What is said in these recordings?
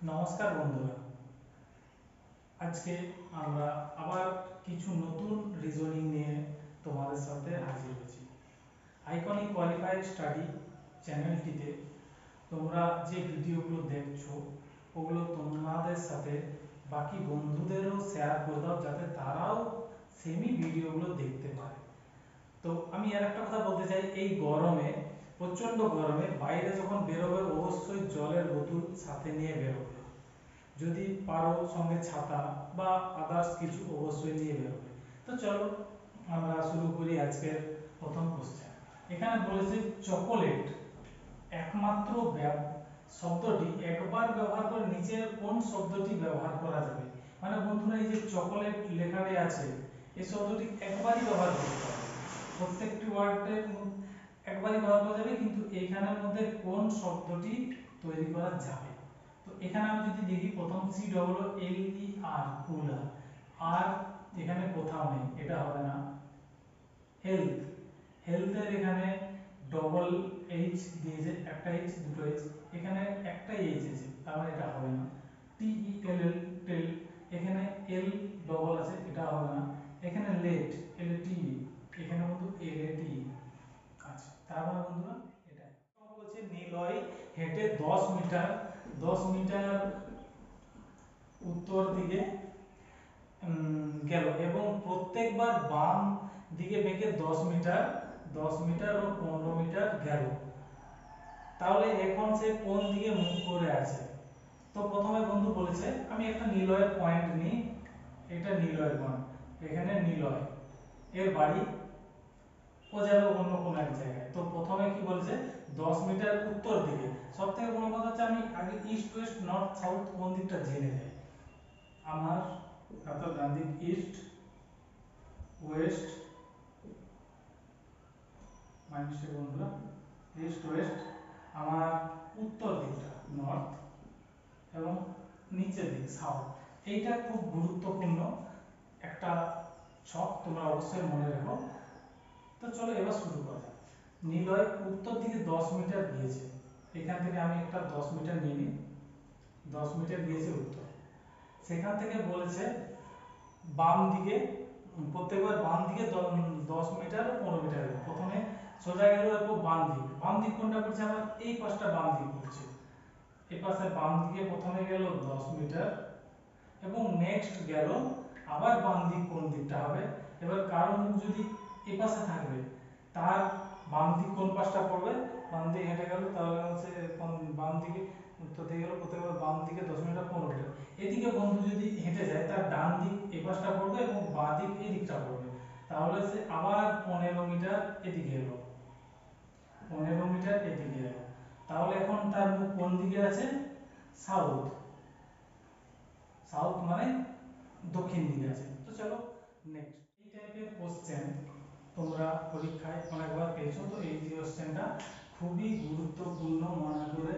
নমস্কার বন্ধুরা, আজকে আমরা আবার কিছু নতুন রিজনিং নিয়ে তোমাদের সাথে হাজির হয়েছি। আইকনিক কোয়ালিফাইড স্টাডি চ্যানেলটিতে তোমরা যে ভিডিওগুলো দেখছো ওগুলো তোমাদের সাথে বাকি বন্ধুদেরও শেয়ার করে দাও, যাতে তারাও সেমি ভিডিওগুলো দেখতে পারে। তো আমি আর একটা কথা বলতে চাই, এই গরমে, প্রচণ্ড গরমে বাইরে যখন বেরোবে অবশ্যই জলের বোতল সাথে নিয়ে বেরোবে। যদি পারো সঙ্গে ছাতা বা আদার্স কিছু অবশ্যই নিয়ে বেরোবে। তো চলো আমরা শুরু করি আজকের প্রথম কোশ্চেন। এখানে বলেছে চকোলেট একমাত্র শব্দটি একবার ব্যবহার করে নিচের কোন শব্দটি ব্যবহার করা যাবে। মানে বন্ধুরা, এই যে চকোলেট লেখাটি আছে এই শব্দটি একবারই ব্যবহার করতে হবে, প্রত্যেকটি ওয়ার্ডে একবারই ব্যবহার করা যাবে, কিন্তু এখানের মধ্যে কোন শব্দটি তৈরি করা যাবে। তো এখানে আমি যদি দেখি, প্রথম সি ডবল এল ই আর, কুলার, আর এখানে কোথাও নেই, এটা হবে না। হেলথ, হেলথের এখানে ডবল এইচ দিয়েছে, একটা এইচ দুটো এইচ, এখানে একটা এইচ আছে, তার মানে এটা হবে না। টি ই এল এল, টেল, এখানে এল ডবল আছে, এটা হবে না। এখানে লেট, এল টি, এখানে কিন্তু এল টি। আচ্ছা, তার মানে বন্ধুরা এটা বলছে নিলয় হেঁটে 10 মিটার, 10 মিটার উত্তর দিকে গেল এবং প্রত্যেকবার বাম দিকে বেঁকে 10 মিটার, 10 মিটার ও 15 মিটার গেল। তাহলে এখন সে কোন দিকে মুখ করে আছে। তো প্রথমে বন্ধু বলেছে আমি একটা নিলয়ের পয়েন্ট নিই, এটা নিলয়ের পয়েন্ট, এখানে নিলয় এর বাড়ি, ও যাবে অন্য কোন এক জায়গায়। তো প্রথমে কি বলেছে 10 মিটার উত্তর দিকে। সব থেকে বড় কথা হচ্ছে আমি আগে ইস্ট ওয়েস্ট নর্থ সাউথ কোন দিকটা জেনে যাই। আমার অর্থাৎ ডান দিক ইস্ট, ওয়েস্ট, মাইনাস বন্ধুরা, ইস্ট ওয়েস্ট, আমার উত্তর দিকটা নর্থ এবং নিচের দিক সাউথ। এইটা খুব গুরুত্বপূর্ণ একটা ছক, তোমরা অবশ্যই মনে রেখো। তো চলো এবার শুরু করা যাক। নিলয় উত্তর দিকে 10 মিটার গিয়েছে, এখান থেকে আমি একটা 10 মিটার নিয়ে নিই, 10 মিটার গিয়েছে উত্তর। সেখান থেকে বলেছে বাম দিকে, প্রত্যেকবার বাম দিকে 10 মিটার 15 মিটার। প্রথমে সোজা গেল, এরপর বাম দিক, বাম দিক কোনটা পড়ছে আমার, এই পাশটা বাম দিক পড়ছে। এই পাশে বাম দিকে প্রথমে গেল 10 মিটার এবং নেক্সট গেল আবার বাম দিক কোন দিকটা হবে। এবার কারো মুখ যদি এই পাশে থাকবে, তার বাম দিক কোন পাশটা পড়বে, বাম দিকে হেঁটে গেল, তাহলে হচ্ছে বাম দিকে উত্তর দিকে গেল, প্রত্যেকবার বাম দিকে 10 মিটার 15 মিটার। এদিকে বন্ধু যদি হেঁটে যায়, তার ডান দিক এই পাশটা পড়বে এবং বাঁ দিক এই দিকটা পড়বে, তাহলে সে আবার 15 মিটার এদিকে এলো, 15 মিটার এদিকে এলো। তাহলে এখন তার মুখ কোন দিকে আছে, সাউথ, সাউথ মানে দক্ষিণ দিকে আছে। তো চলো নেক্সট। এই টাইপের কোশ্চেন তোমরা পরীক্ষায় অনেকবার পেয়েছো, তো এই কোশ্চেনটা খুবই গুরুত্বপূর্ণ, মনে করে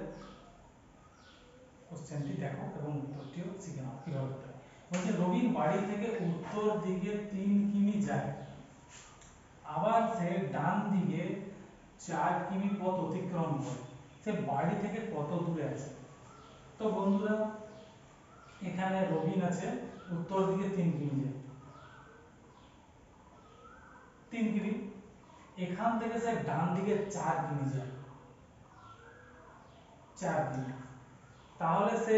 কোশ্চেনটি দেখো এবং উত্তরটিও শিখে নাও কিভাবে করতে হয়। বলছে রবিন বাড়ি থেকে উত্তর দিকে 3 কিমি যায়, আবার সে ডান দিকে 4 কিমি পথ অতিক্রম করে, সে বাড়ি থেকে কত দূরে আছে। তো বন্ধুরা, এখানে রবিন আছে উত্তর দিকে 3 কিমি যায়, 3 কিমি, এখান থেকে সে ডান দিকে 4 কিমি যায়, 4 কিমি, তাহলে সে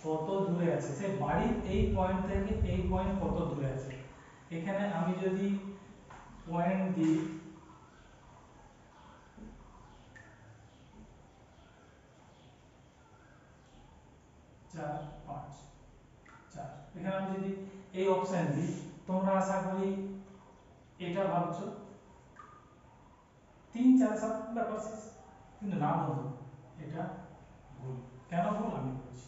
কত দূরে আছে, সে বাড়ির এই পয়েন্ট থেকে এই পয়েন্ট কত দূরে আছে। এখানে আমি যদি পয়েন্ট দিই 4 5 4, এখানে আমি যদি এই অপশন দিই, তোমরা আশা করি এটা ভাবছো 3 4 7 ব্যাপার শেষ, কিন্তু না বন্ধু, এটা ভুল। কেন ভুল আমি বলছি।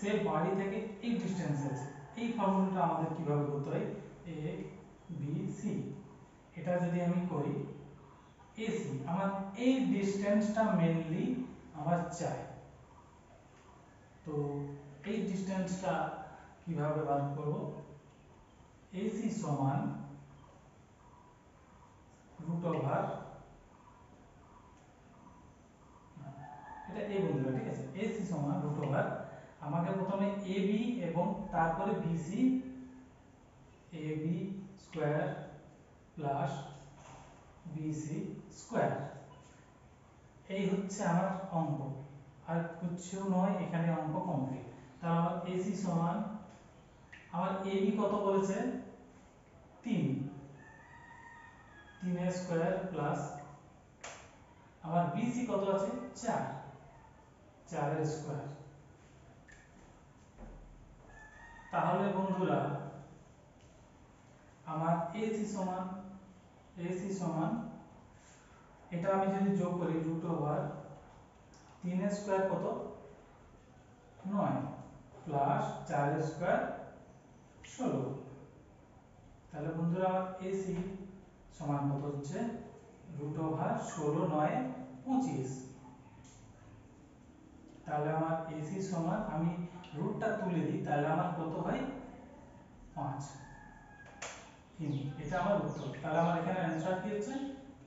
সে বাড়ি থেকে এই ডিস্টেন্সে আছে, এই ফর্মুলাটা আমাদের কিভাবে করতে হয়, এ বি সি, এটা যদি আমি করি এসি, আমার এই ডিস্টেন্সটা মেইনলি আমার চাই। তো এই ডিস্টেন্সটা কিভাবে বার করব, এসি সমান √/, এ বন্ধুরা, ঠিক আছে, এসি সমান রুট ওভার আমাকে প্রথমে এবি এবং তারপরে B C, A B square plus B C square, এই হচ্ছে আমার অঙ্ক, আর কিছু নয়, এখানে অঙ্ক কমপ্লিট। তাহলে আমার এসি সমান, আমার এবি কত বলেছে 3, 3 এর স্কয়ার প্লাস আমার বিসি কত আছে 4, 4 এর স্কয়ার। তাহলে বন্ধুরা আমার এসি সমান এটা আমি যদি যোগ করি রুট ওভার 3 এর স্কয়ার কত 9 প্লাস 4 এর স্কয়ার 16। তাহলে বন্ধুরা আমার এসি সমান কত হচ্ছে রুট ওভার 16 9 25। তাহলে আমার এসি সমান, আমি রুটটা তুলে দিই, তাহলে আমার কত হয় 5 কিমি। এটা আমার উত্তর। তাহলে আমার এখানে অ্যানসার কি হচ্ছে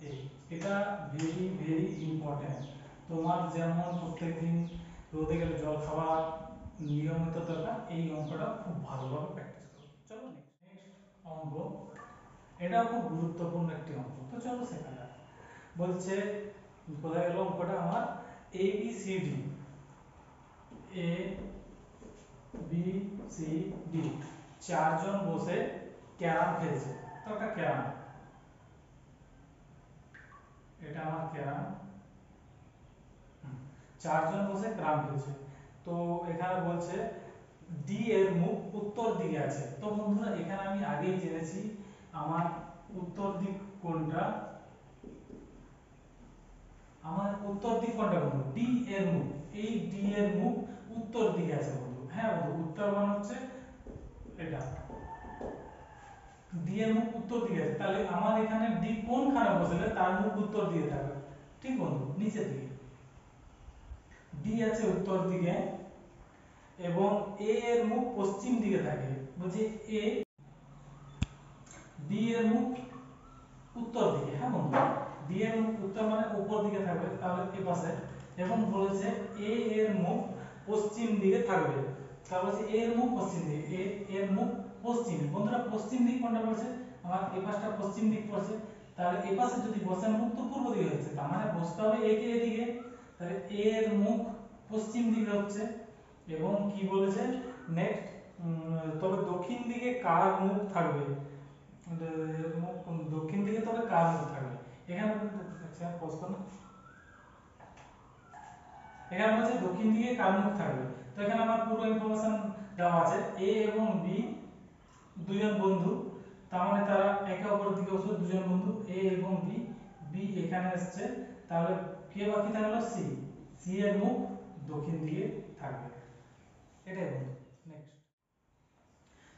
এ। এটা ভেরি ভেরি ইম্পর্টেন্ট। তোমার যেমন প্রত্যেকদিন রোদে গেলে জল খাওয়া নিয়মিত দরকার, এই অঙ্কটা খুব ভালোভাবে প্র্যাকটিস করো। চলো নেক্সট অঙ্ক, এটাও খুব গুরুত্বপূর্ণ একটি অঙ্ক, তো চলো শেখা যাক। বলছে কোথায় গেল অঙ্কটা আমার, A B C D, A B C D চারজন বসে ক্যারাম খেলছে। তো একটা ক্যারাম, এটা আমার ক্যারাম, চারজন বসে ক্যারাম খেলছে। তো এখানে বলছে ডি এর মুখ উত্তর দিকে আছে। তো বন্ধুরা এখানে আমি আগেই জেনেছি আমার উত্তর দিক কোনটা, আমার উত্তর দিক কোনটা বন্ধু, ডি এর মুখ, এই ডি এর মুখ উত্তর দিকে আছে বন্ধু। হ্যাঁ বন্ধু, উত্তর মানে হচ্ছে এটা, ডি এর মুখ উত্তর দিকে আছে। তাহলে আমার এখানে ডি কোনখানে বসলে তার মুখ উত্তর দিকে থাকবে, ঠিক বন্ধু, নিচের দিকে। ডি আছে উত্তর দিকে এবং এ এর মুখ পশ্চিম দিকে থাকে। বলছে এ, ডি এর মুখ উত্তর দিকে। হ্যাঁ বন্ধু, ডি এর মুখ উত্তর মানে উপর দিকে থাকবে, তাহলে এই পাশে। এবং বলেছে এ এর মুখ পশ্চিম দিকে থাকবে, তাহলে বলছে এ এর মুখ পশ্চিম দিকে, এ এর মুখ পশ্চিম। বন্ধুরা পশ্চিম দিক কোনটা পড়ছে, আমার এই পাশটা পশ্চিম দিক পড়ছে। তাহলে এই পাশে যদি বসে, মুখ তো পূর্ব দিকে হচ্ছে, তার মানে বসতে হবে এ কে এদিকে। তাহলে এ এর মুখ পশ্চিম দিকে হচ্ছে। এবং কি বলেছে নেক্সট, তবে দক্ষিণ দিকে কার মুখ থাকবে, দক্ষিণ দিকে তবে কার মুখ থাকবে। এখানে প্রশ্ন, এখানে বলছে দক্ষিণ দিকে কার মুখ থাকবে। তো এখানে আমার পুরো ইনফরমেশন দেওয়া আছে। এ এবং বি দুজন বন্ধু, তার মানে তারা একে অপরের দিকে বসে, দুজন বন্ধু এ এবং বি, বি এখানে আসছে। তাহলে কে বাকি থাকলো সি, সি এর মুখ দক্ষিণ দিকে থাকবে। এটাই বন্ধু। নেক্সট,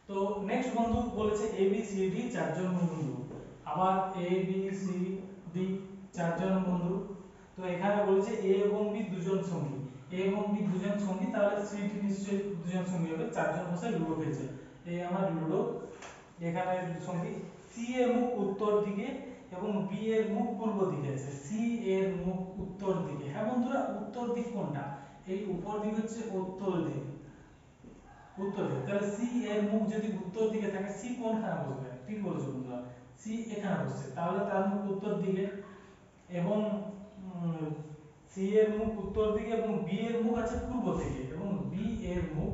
তো নেক্সট বন্ধু বলেছে এ বি সি ডি চারজন বন্ধু। আবার এ বি সি ডি চারজন বন্ধু। তো এখানে বলেছে এ এবং বি দুজন সঙ্গী, এ এবং বি দুজন সঙ্গী, তাহলে সি ডি নিশ্চয়ই দুজন সঙ্গী হবে। চারজন বসে লুডো খেলছে, এই আমার লুডো এখানে সঙ্গী। সি এর মুখ উত্তর দিকে এবং বি এর মুখ পূর্ব দিকে আছে। সি এর মুখ উত্তর দিকে। হ্যাঁ বন্ধুরা, উত্তর দিক কোনটা, এই উপর দিক হচ্ছে উত্তর দিক, উত্তর দিকে। তাহলে সি এর মুখ যদি উত্তর দিকে থাকে, সি কোনখানে বসবে, ঠিক বলেছো বন্ধুরা, সি এখানে বসছে, তাহলে তার মুখ উত্তর দিকে। এবং সি এর মুখ উত্তর দিকে এবং বি এর মুখ আছে পূর্ব দিকে, এবং বি এর মুখ,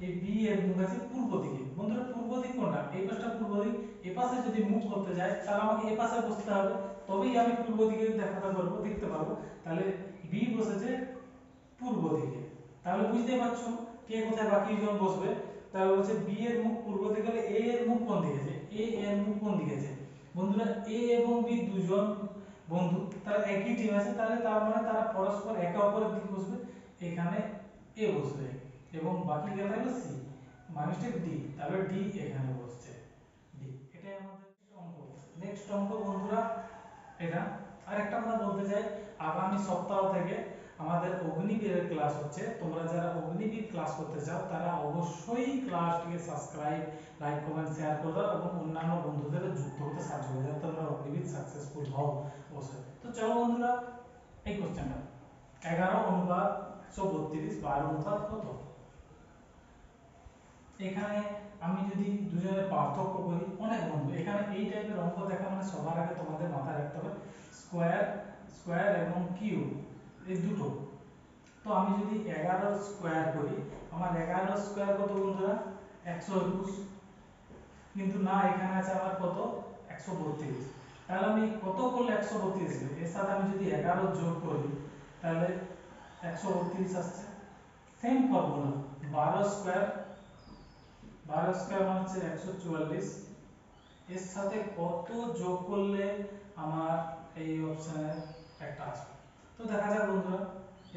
এই বি এর মুখ আছে পূর্ব দিকে। বন্ধুরা পূর্ব দিক কোনটা, এই পাশটা পূর্ব দিক। এই পাশে যদি মুখ করতে যায়, তাহলে আমাকে এই পাশে বসতে হবে, তবেই আমি পূর্ব দিকে দেখাতে পারবো, দেখতে পারবো। তাহলে বি বসেছে পূর্ব দিকে। তাহলে বুঝতে পারছো কে কোথায় বাকি জন বসবে। তাহলে বলছে বি এর মুখ পূর্ব দিকে হলে এ এর মুখ কোন দিকে আছে, এ এর মুখ কোন দিকে আছে। বন্ধুরা এ এবং বি দুজন বন্ধু, তারা একই টিম আছে, তাহলে তার মানে তারা পরস্পর একে অপরের দিকে বসবে। এখানে এ বসবে এবং বাকি কে থাকলো সি, মানুষটা ডি, তাহলে ডি এখানে বসছে, ডি। এটাই আমাদের অঙ্ক। নেক্সট অঙ্ক বন্ধুরা এটা। আর একটা কথা বলতে চাই, আগামী সপ্তাহ থেকে আমাদের অগ্নিবীরের ক্লাস হচ্ছে। তোমরা যারা অগ্নিবীর ক্লাস করতে চাও তারা অবশ্যই ক্লাসটিকে সাবস্ক্রাইব, লাইক, কমেন্ট, শেয়ার করে দাও এবং অন্যান্য বন্ধুদের যুক্ত হতে সাহায্য করে যাতে তোমরা অগ্নিবীর সাকসেসফুল হও অবশ্যই। তো চলো বন্ধুরা, এই কোশ্চেনটা 11 অনুপাত 132 বা অনুপাত কত? এখানে আমি যদি দুজনের পার্থক্য করি, অনেক বন্ধু এখানে এই টাইপের অঙ্ক দেখা মানে সবার আগে তোমাদের মাথায় রাখতে হবে স্কয়ার, স্কয়ার এবং কিউব এই দুটো। তো আমি যদি 11 স্কয়ার করি, আমার 11 স্কয়ার কত বন্ধুরা? 121। কিন্তু না, এখানে আছে আমার কত? 132। তাহলে আমি কত করলে 132 হবে? এর সাথে আমি যদি 11 যোগ করি তাহলে 132 আসছে। সেম ফর্মুলা, 12 স্কয়ার, 12 স্কয়ার মানে হচ্ছে 144। এর সাথে কত যোগ করলে আমার এই অপশনে একটা আসবে? তো দেখা যাক বন্ধুরা,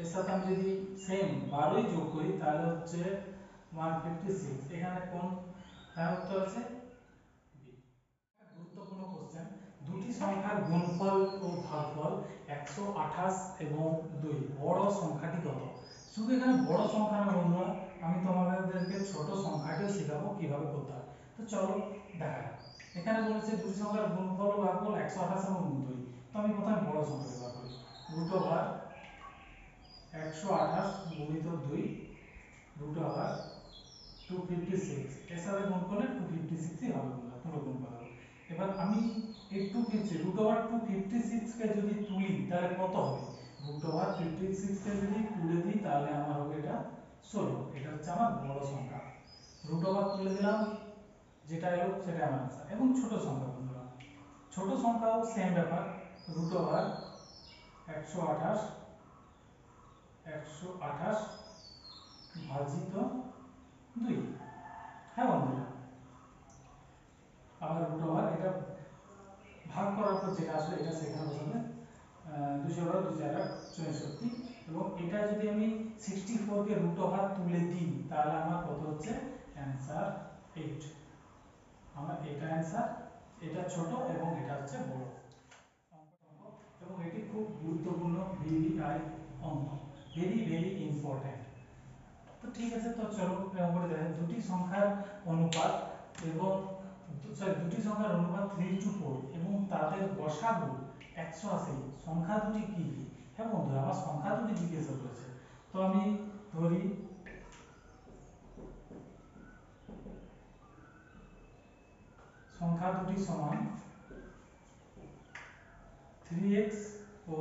এর সাথে আমি যদি সেম 12ই যোগ করি তাহলে হচ্ছে 156। এখানে কোন উত্তর আছে? গুরুত্বপূর্ণ কোশ্চেন, দুটি সংখ্যার গুণফল ও ভাগফল 128 এবং 2, বড় সংখ্যাটি কত? শুধু এখানে বড় সংখ্যা না বন্ধুরা, আমি তোমাদেরকে ছোট সংখ্যাটিও শেখাবো কিভাবে করতে হয়। তো চলো দেখা যাক। এখানে বলেছে দুটি সংখ্যার গুণফল ও ভাগফল 128 এবং 2। তো আমি প্রথমে বড় সংখ্যা ব্যবহার করি, রুট ওভার 128 গুণিত 2 রুট ওভার 256। এর সাথে গুণ করলে 256ই হবে বন্ধুরা, পুরো গুণ করা হবে। এবার আমি এই 256 রুট ওভার 256 কে যদি তুলি তাহলে কত হবে? রুট ওভার 56 কে যদি তুলে দিই তাহলে আমার হবে এটা 16। এটা হচ্ছে আমার বড় সংখ্যা। রুট ওভার তুলে দিলাম, যেটা এলো সেটা আমার आंसर। এবং ছোট সংখ্যা বন্ধুরা, ছোট সংখ্যাও সেম ব্যাপার, রুট ওভার 128 ভাজিত 2। হ্যাঁ বন্ধুরা, আবার রুট ওভার এটা ভাগ করার পর যেটা আসবে এটা সেখানে বসাবে, 2/2 এবং এটা যদি আমি 64 কে রুট ওভার তুলে দিই তাহলে আমার কত হচ্ছে? অ্যানসার 8। আমার এটা অ্যানসার, এটা ছোট এবং এটা হচ্ছে বড় অঙ্ক। এবং এটি খুব গুরুত্বপূর্ণ ভিভিআই অঙ্ক, ভেরি ভেরি ইম্পর্টেন্ট। তো ঠিক আছে, তো চলো অঙ্কটা দেখেন। দুটি সংখ্যার অনুপাত এবং দুটি সংখ্যার অনুপাত 3:4 এবং তাদের গসাগু 180। সংখ্যা দুটি কি কি? হ্যাঁ বন্ধুরা, আমার সংখ্যা দুটি জিজ্ঞাসা করেছে। তো আমি ধরি সংখ্যা দুটি সমান 3x ও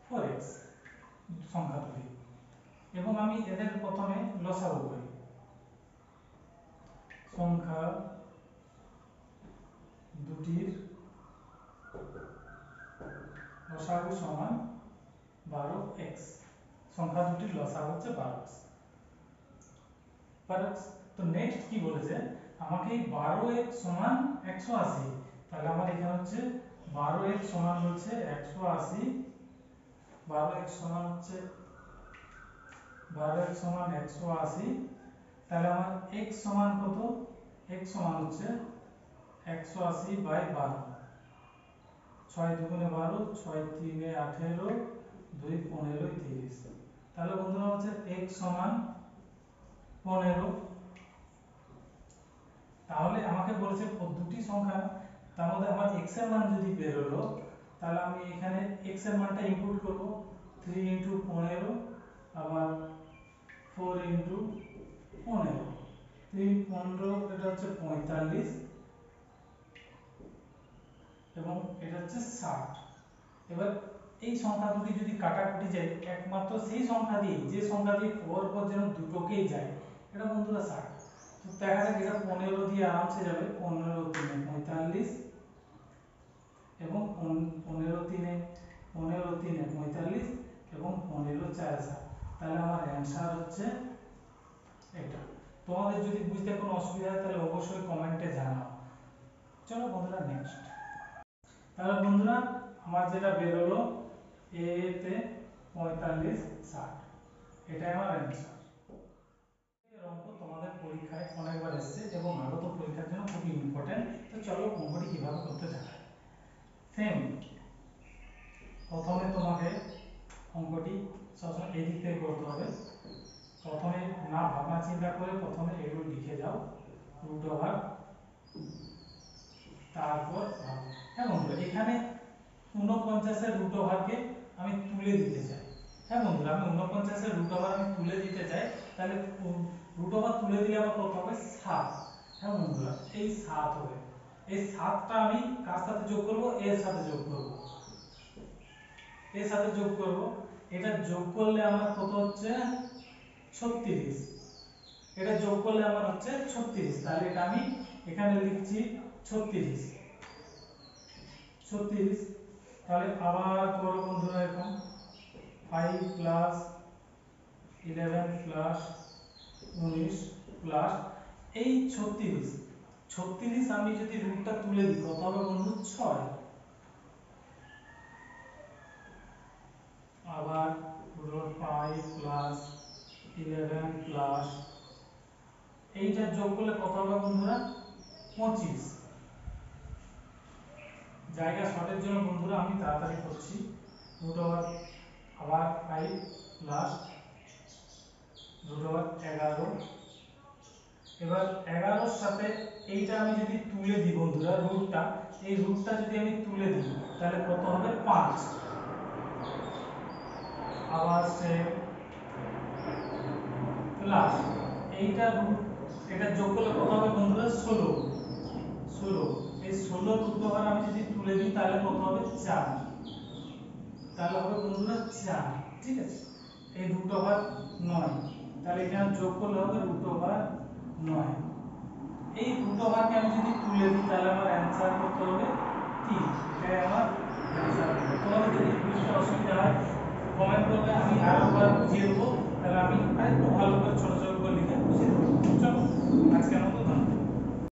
4x সংখ্যা দুটি, এবং আমি এদের প্রথমে লসাগু করি। সংখ্যা দুটির লসাগু সমান 12x। সংখ্যা দুটির লসাগু হচ্ছে 12x। তো নেক্সট কি বলেছে, আমাকে 12x সমান 180। তাহলে আমার এখানে হচ্ছে 12x সমান হচ্ছে 180, 12x সমান হচ্ছে 12x সমান 180। তাহলে আমার x সমান কত? x সমান হচ্ছে 180 বাই 12, 6 দুগুণে 12, 6 তিনে 18, 2 15 30। তাহলে বন্ধুরা হচ্ছে x সমান 15। তাহলে আমাকে বলেছে দুটি সংখ্যা, তার মধ্যে আমার x এর মান যদি বের হলো তাহলে আমি এখানে x এর মানটা ইনপুট করব, 3 * 15 আবার 4 * 15, 3 15, এটা হচ্ছে 45 এবং এটা হচ্ছে 60। এবার এই সংখ্যা দুটি যদি কাটাকুটি যায় একমাত্র সেই সংখ্যা দিয়ে, যে সংখ্যা দিয়ে পর পর যেন দুটোকেই যায়, এটা বন্ধুরা 60। তো দেখা যাক এটা 15 দিয়ে আরামসে যাবে, 15 × 3 = 45 এবং 15 × 3 = 45 এবং 15 × 4 = 60। তাহলে আমার অ্যানসার হচ্ছে এটা। তোমাদের যদি বুঝতে কোনো অসুবিধা হয় তাহলে অবশ্যই কমেন্টে জানাও। চলো বন্ধুরা নেক্সট। তাহলে বন্ধুরা আমার যেটা বের হলো a তে 45 60, এটাই আমার অ্যানসার। এর অঙ্ক তোমাদের পরীক্ষায় অনেকবার এসেছে এবং আগত পরীক্ষার জন্য খুবই ইম্পর্টেন্ট। তো চলো অঙ্কটি কিভাবে করতে দেখায়। সেম, প্রথমে তোমাকে অঙ্কটি সবসময় এই দিক থেকে করতে হবে। প্রথমে না ভাবনা চিন্তা করে প্রথমে এগুলো লিখে যাও, রুট ওভার, তারপর ভাবো। হ্যাঁ বন্ধুরা, এখানে 49 এর রুট ওভারকে আমি তুলে দিতে চাই। হ্যাঁ বন্ধুরা, আমি 49 এর রুট ওভার আমি তুলে দিতে চাই, তাহলে রুট ওভার তুলে দিলে আবার কত হবে 7। হ্যাঁ বন্ধুরা, এই 7 হবে। এই 7টা আমি কার সাথে যোগ করব, এর সাথে যোগ করব, এর সাথে যোগ করব। এটা যোগ করলে আমার কত হচ্ছে 36। এটা যোগ করলে আমার হচ্ছে 36, তাহলে এটা আমি এখানে লিখছি 36। তাহলে আবার করো বন্ধুরা, এখন 5 প্লাস 11 প্লাস 19 প্লাস এই 36 আমি যদি রুটটা তুলে দিই কত হবে বন্ধু 6। আবার 5 প্লাস 11 প্লাস এইটা যোগ করলে কত হবে বন্ধুরা 25। জায়গা শর্টের জন্য বন্ধুরা আমি তাড়াতাড়ি করছি। রুট ওভার আবার 5 প্লাস রুট ওভার 11। এবার 11 এর সাথে এইটা আমি যদি তুলে দিই বন্ধুরা, রুটটা, এই রুটটা যদি আমি তুলে দিই তাহলে কত হবে 5। আবার সে প্লাস এইটা রুট, এটা যোগ করলে কত হবে বন্ধুরা 16। এই 16 রুট ওভার আমি যদি তুলে দিই তাহলে কত হবে 4। তাহলে হবে বন্ধুরা 4। ঠিক আছে, এই রুট ওভার 9, তাহলে এখানে যোগ করলে হবে রুট ওভার 9। এই রুট ওভারকে আমি যদি তুলে দিই তাহলে আমার অ্যানসার কত হবে 3। এটাই আমার অ্যানসার হবে। তোমাদের যদি বুঝতে অসুবিধা হয় কমেন্ট করবে, আমি আরেকবার বুঝিয়ে দেবো, তাহলে আমি আরেকটু ভালো করে ছোট ছোট করে লিখে বুঝিয়ে দেবো। চলো, আজকের মতো ধন্যবাদ।